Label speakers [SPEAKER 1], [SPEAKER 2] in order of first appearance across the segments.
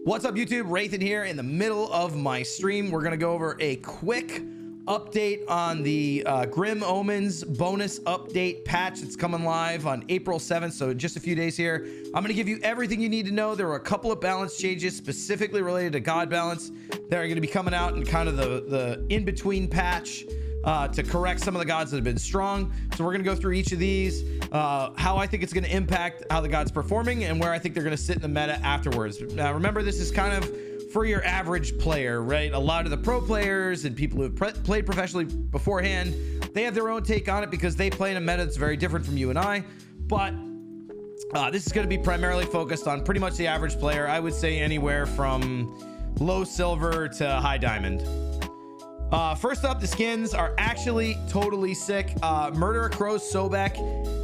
[SPEAKER 1] What's up, YouTube? Wraithyn here in the middle of my stream. We're gonna go over a quick update on the Grim Omens bonus update patch that's coming live on April 7th, so in just a few days here. I'm gonna give you everything you need to know. There were a couple of balance changes specifically related to God balance that are gonna be coming out in kind of the in-between patch to correct some of the gods that have been strong. So we're gonna go through each of these, how I think it's gonna impact how the god's performing and where I think they're gonna sit in the meta afterwards. Now remember, this is kind of for your average player, right? A lot of the pro players and people who have played professionally beforehand, they have their own take on it because they play in a meta that's very different from you and I. But this is going to be primarily focused on pretty much the average player. I would say anywhere from low silver to high diamond. First up, the skins are actually totally sick. Murderer Crow's Sobek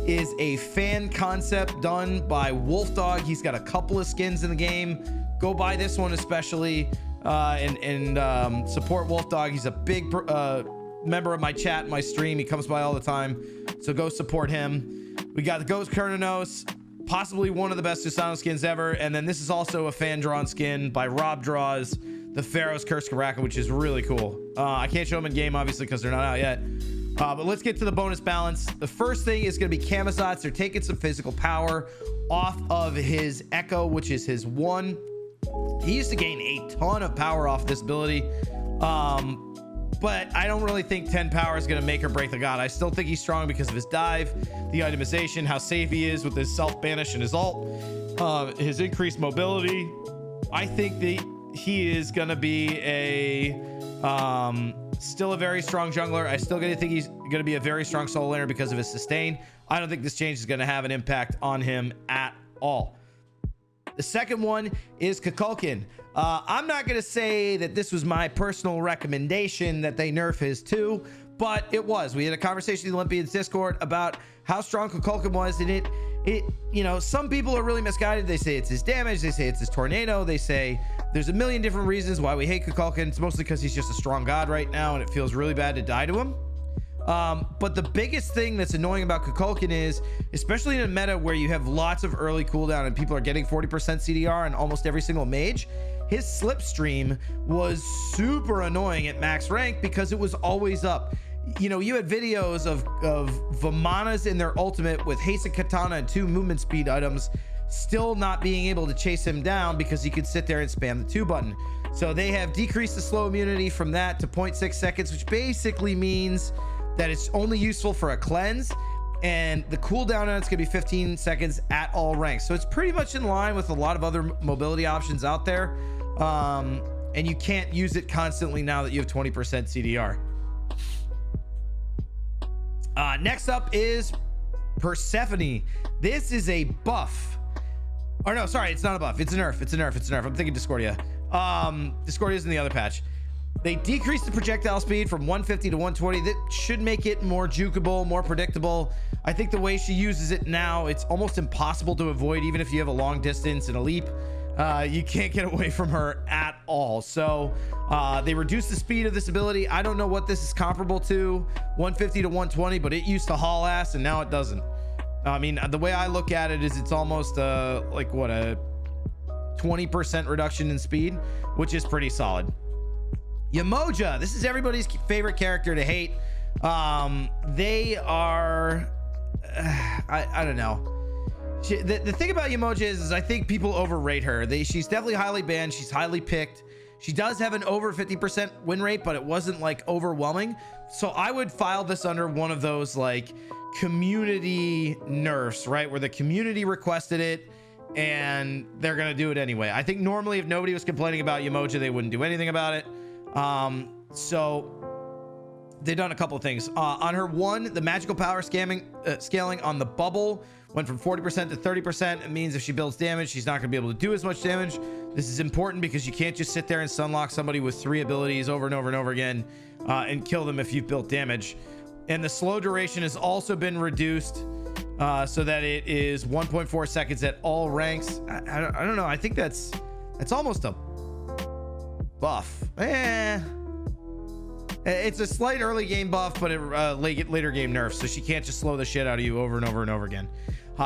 [SPEAKER 1] is a fan concept done by Wolfdog. He's got a couple of skins in the game. Go buy this one especially, and support Wolfdog. He's a big member of my chat, my stream. He comes by all the time, so go support him. We got the Ghost Kernanos, possibly one of the best Susano skins ever, and then this is also a fan-drawn skin by Rob Draws, the Pharaoh's Curse Karaka, which is really cool. I can't show them in game obviously because they're not out yet, but let's get to the bonus balance. The first thing is going to be Camazotz. They're taking some physical power off of his Echo, which is his one. He used to gain a ton of power off this ability, but I don't really think 10 power is going to make or break the god. I still think he's strong because of his dive, the itemization, how safe he is with his self-banish and his ult, his increased mobility. I think that he is going to be still a very strong jungler. I still think he's going to be a very strong solo laner because of his sustain. I don't think this change is going to have an impact on him at all. The second one is Kukulkan. I'm not going to say that this was my personal recommendation that they nerf his too, but it was. We had a conversation in the Olympians Discord about how strong Kukulkan was, and it you know, some people are really misguided. They say it's his damage, they say it's his tornado, they say there's a million different reasons why we hate Kukulkan. It's mostly because he's just a strong god right now and it feels really bad to die to him. But the biggest thing that's annoying about Kukulkan is, especially in a meta where you have lots of early cooldown and people are getting 40% CDR on almost every single mage, his slipstream was super annoying at max rank because it was always up. You know, you had videos of Vamanas in their ultimate with haste and katana and 2 movement speed items still not being able to chase him down because he could sit there and spam the 2 button. So they have decreased the slow immunity from that to 0.6 seconds, which basically means that it's only useful for a cleanse, and the cooldown on it's gonna be 15 seconds at all ranks. So it's pretty much in line with a lot of other mobility options out there, and you can't use it constantly now that you have 20% CDR. Next up is Persephone. This is a buff. Or no, sorry, it's not a buff. It's a nerf. It's a nerf. It's a nerf. I'm thinking Discordia. Discordia's in the other patch. They decreased the projectile speed from 150 to 120. That should make it more jukeable, more predictable. I think the way she uses it now, it's almost impossible to avoid, even if you have a long distance and a leap. You can't get away from her at all. So they reduced the speed of this ability. I don't know what this is comparable to, 150 to 120, but it used to haul ass and now it doesn't. I mean, the way I look at it is it's almost like what, a 20% reduction in speed, which is pretty solid. Yamoja, this is everybody's favorite character to hate. They are I don't know. The thing about Yamoja is I think people overrate her. She's definitely highly banned. She's highly picked. She does have an over 50% win rate, but it wasn't like overwhelming. So I would file this under one of those like community nerfs, right? Where the community requested it and they're gonna do it anyway. I think normally if nobody was complaining about Yamoja, they wouldn't do anything about it. So they've done a couple of things. On her one, the magical power scaling on the bubble went from 40% to 30%. It means if she builds damage, she's not gonna be able to do as much damage. This is important because you can't just sit there and sunlock somebody with 3 abilities over and over and over again and kill them if you've built damage. And the slow duration has also been reduced so that it is 1.4 seconds at all ranks. I don't know. I think that's almost a buff. It's a slight early game buff, but it later game nerf, so she can't just slow the shit out of you over and over and over again.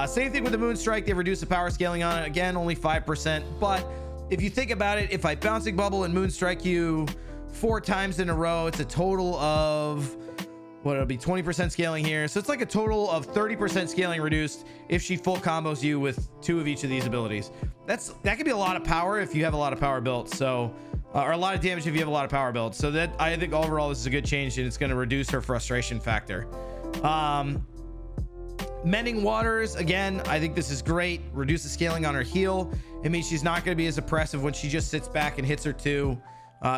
[SPEAKER 1] Same thing with the Moonstrike. They've reduced the power scaling on it again, only 5%, but if you think about it, if I bouncing bubble and moonstrike you 4 times in a row, it's a total of what, it'll be 20% scaling here, so it's like a total of 30% scaling reduced if she full combos you with 2 of each of these abilities. That could be a lot of power if you have a lot of power built, so or a lot of damage if you have a lot of power built. So that, I think overall this is a good change, and it's going to reduce her frustration factor. Mending Waters, again, I think this is great. Reduce the scaling on her heal. It means she's not going to be as oppressive when she just sits back and hits her 2,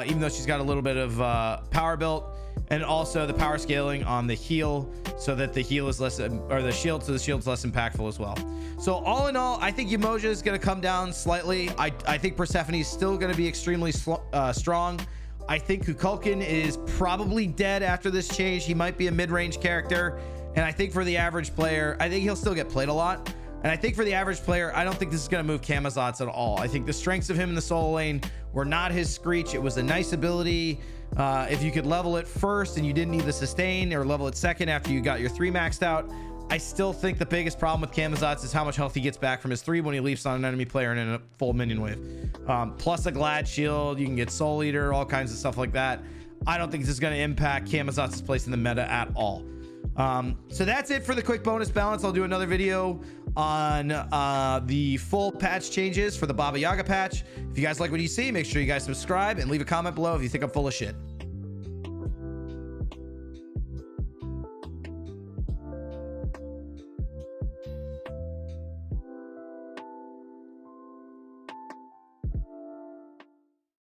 [SPEAKER 1] even though she's got a little bit of power built. And also the power scaling on the heal, so that the heal is less, or the shield, so the shield's less impactful as well. So all in all, I think Umoja is going to come down slightly. I think Persephone is still going to be extremely strong. I think Kukulkan is probably dead after this change. He might be a mid-range character. And I think for the average player, I think he'll still get played a lot. And I think for the average player, I don't think this is going to move Camazotz at all. I think the strengths of him in the solo lane were not his Screech. It was a nice ability. If you could level it first and you didn't need the sustain, or level it second after you got your 3 maxed out, I still think the biggest problem with Camazotz is how much health he gets back from his 3 when he leaps on an enemy player and in a full minion wave. Plus a Glad Shield, you can get Soul Eater, all kinds of stuff like that. I don't think this is going to impact Camazotz's place in the meta at all. So that's it for the quick bonus balance. I'll do another video on the full patch changes for the Baba Yaga patch. If you guys like what you see, make sure you guys subscribe and leave a comment below if you think I'm full of shit.